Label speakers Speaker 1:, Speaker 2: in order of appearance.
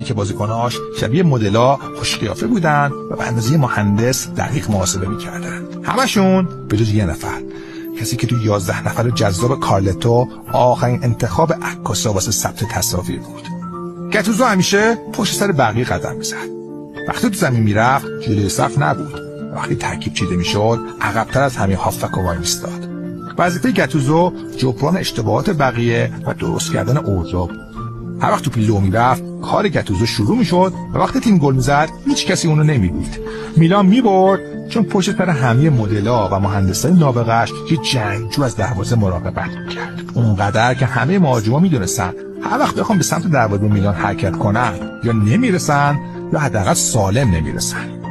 Speaker 1: که بازیکناش شبیه مدل‌ها خوش قیافه بودن و به اندازه مهندس دقیق محاسبه می‌کردن. همشون به جز یه نفر، کسی که تو 11 نفر جذاب کارلتو آخرین انتخاب عکاسا واسه ثبت تصاویر بود. گتوزو همیشه پشت سر بقیه قدم می‌زد. وقتی تو زمین میرفت جلوی صف نبود. وقتی ترکیب چیده میشد عقب‌تر از همه هافبک وای میستاد. وظیفه گتوزو جبران اشتباهات بقیه و درست کردن اوضاع بود. هر وقت توپی لو میرفت کار گتوزو شروع میشد و وقتی تیم گل میزد هیچ کسی اونو نمیدید. میلان میبرد چون پشت سر همه مدل‌ها و مهندسای نابغه‌اش یه جنگجو از دروازه مراقبت میکرد. اونقدر که همه مهاجما میدونستن هر وقت بخوام به سمت دروازه میلان حرکت کنن یا نمیرسن یا حداقل سالم نمیرسن.